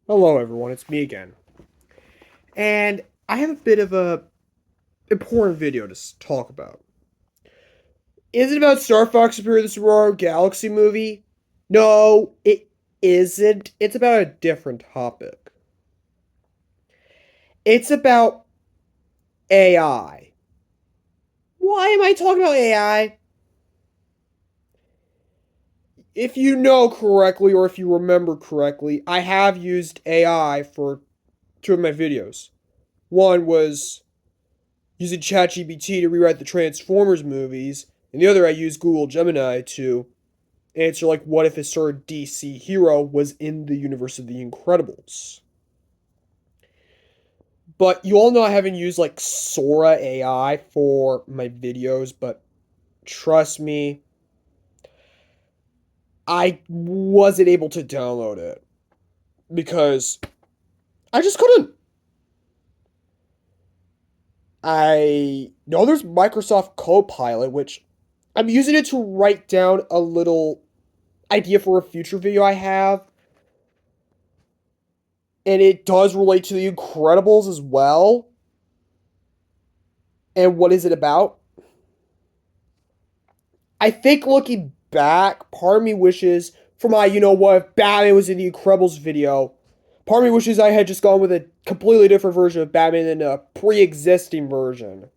Hello, everyone. It's me again, and I have a bit of a important video to talk about. Is it about Star Fox Superior the Saguaro Galaxy movie? No, it isn't. It's about a different topic. It's about AI. Why am I talking about AI? If you know correctly, or if you remember correctly, I have used AI for two of my videos. One was using ChatGPT to rewrite the Transformers movies, and the other I used Google Gemini to answer like what if a certain DC hero was in the universe of the Incredibles. But you all know I haven't used like Sora AI for my videos, but trust me, I wasn't able to download it because I just couldn't. I know there's Microsoft Copilot, which I'm using it to write down a little idea for a future video I have. And it does relate to the Incredibles as well. And what is it about? I think looking back, part of me wishes for my, if Batman was in the Incredibles video, part of me wishes I had just gone with a completely different version of Batman than a pre-existing version.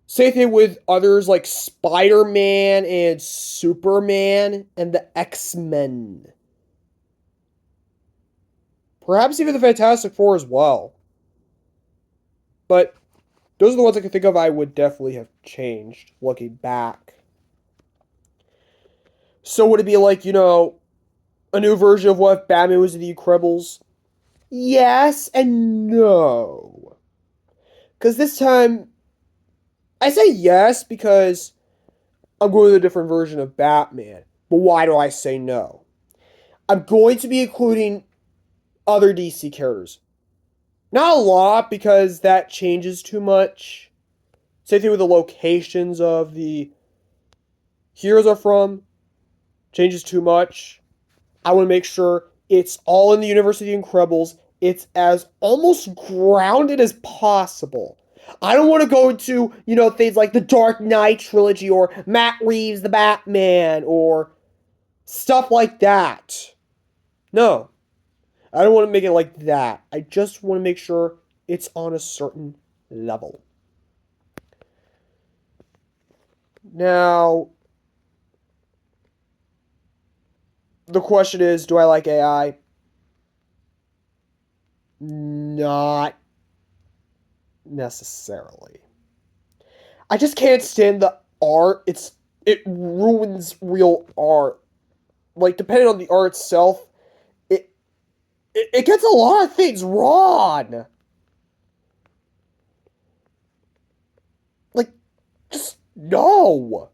Same thing with others like Spider-Man and Superman and the X-Men. Perhaps even the Fantastic Four as well. But those are the ones I can think of I would definitely have changed looking back. So would it be like, a new version of what if Batman was in the Incredibles? Yes and no. Because this time, I say yes because I'm going with a different version of Batman. But why do I say no? I'm going to be including other DC characters. Not a lot because that changes too much. Same thing with the locations of the heroes are from. Changes too much. I want to make sure it's all in the universe of the Incredibles. It's as almost grounded as possible. I don't want to go into, things like the Dark Knight trilogy or Matt Reeves, the Batman, or stuff like that. No, I don't want to make it like that. I just want to make sure it's on a certain level. Now, the question is, do I like AI? Not necessarily. I just can't stand the art. It ruins real art. Like depending on the art itself, it it gets a lot of things wrong. Like just no.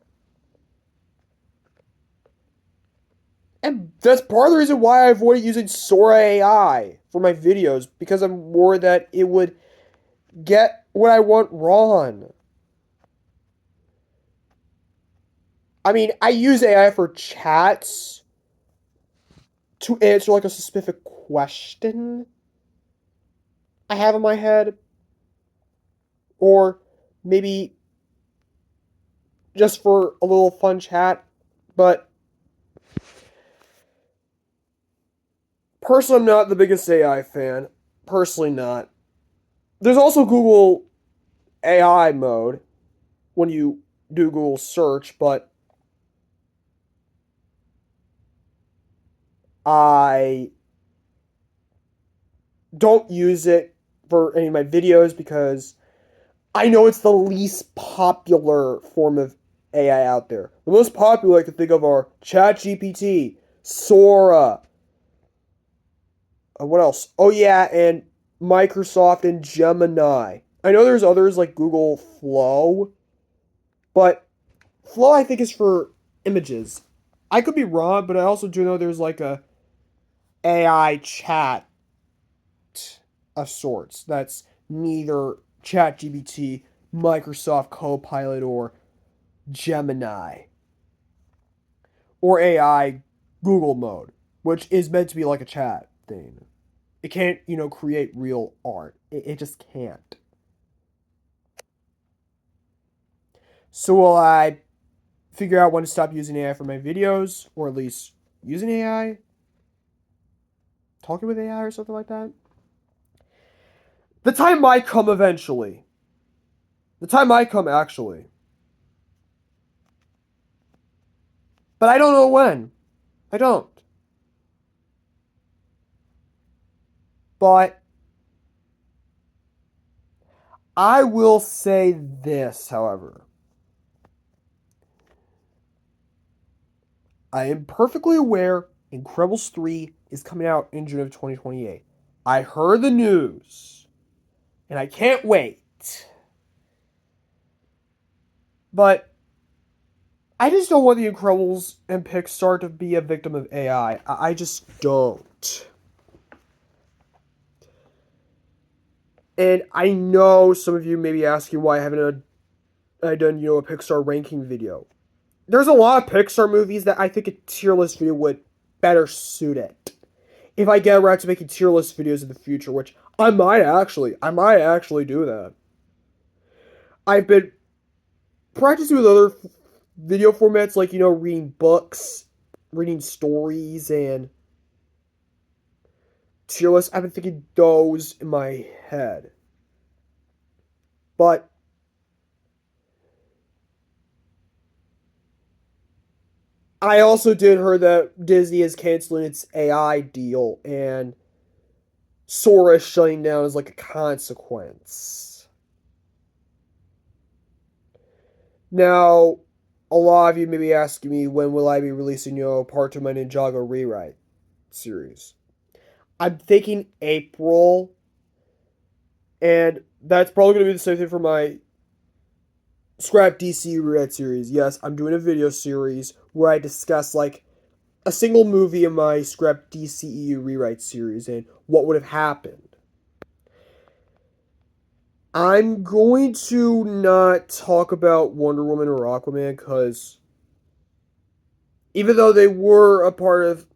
And that's part of the reason why I avoid using Sora AI for my videos because I'm worried that it would get what I want wrong. I mean, I use AI for chats to answer like a specific question I have in my head, or maybe just for a little fun chat. But personally, I'm not the biggest AI fan. Personally, not. There's also Google AI mode when you do Google search, but I don't use it for any of my videos because I know it's the least popular form of AI out there. The most popular I can think of are ChatGPT, Sora, what else? Oh yeah, and Microsoft and Gemini. I know there's others like Google Flow, but Flow I think is for images. I could be wrong, but I also do know there's like a AI chat of sorts that's neither ChatGPT, Microsoft Copilot, or Gemini, or AI Google mode. which is meant to be like a chat thing. It can't, create real art. It just can't. So will I figure out when to stop using AI for my videos, or at least using AI, talking with AI or something like that? The time might come eventually. The time might come actually. But I don't know when. I don't. But I will say this, however. I am perfectly aware Incredibles 3 is coming out in June of 2028. I heard the news, and I can't wait. But I just don't want the Incredibles and Pixar to be a victim of AI. I just don't. And I know some of you may be asking why I haven't done, a Pixar ranking video. There's a lot of Pixar movies that I think a tier list video would better suit it. If I get around to making tier list videos in the future, which I might actually do that. I've been practicing with other video formats like, reading books, reading stories, and tier lists. I've been thinking those in my head. But I also did hear that Disney is canceling its AI deal and Sora is shutting down as like a consequence. Now, a lot of you may be asking me when will I be releasing, part 2 of my Ninjago rewrite series. I'm thinking April, and that's probably going to be the same thing for my Scrap DC rewrite series. Yes, I'm doing a video series where I discuss like a single movie in my Scrap DCEU rewrite series and what would have happened. I'm going to not talk about Wonder Woman or Aquaman because even though they were a part of,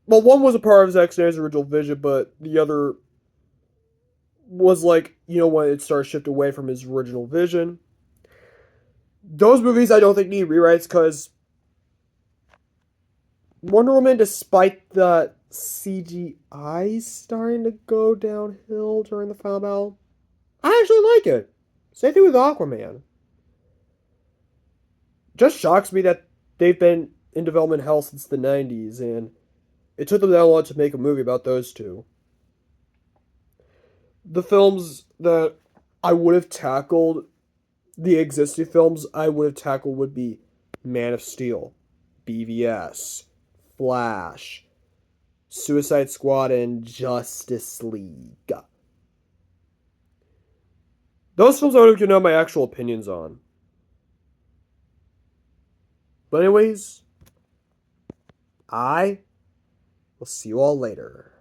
well, one was a part of Zack Snyder's original vision, but the other was like, when it started shift away from his original vision. Those movies I don't think need rewrites because Wonder Woman, despite the CGI starting to go downhill during the final battle, I actually like it. Same thing with Aquaman. Just shocks me that they've been in development hell since the 90s, and it took them that long to make a movie about those two. The films that I would have tackled, the existing films I would have tackled would be Man of Steel, BVS, Flash, Suicide Squad, and Justice League. Those films I would have given out my actual opinions on. But anyways, I will see you all later.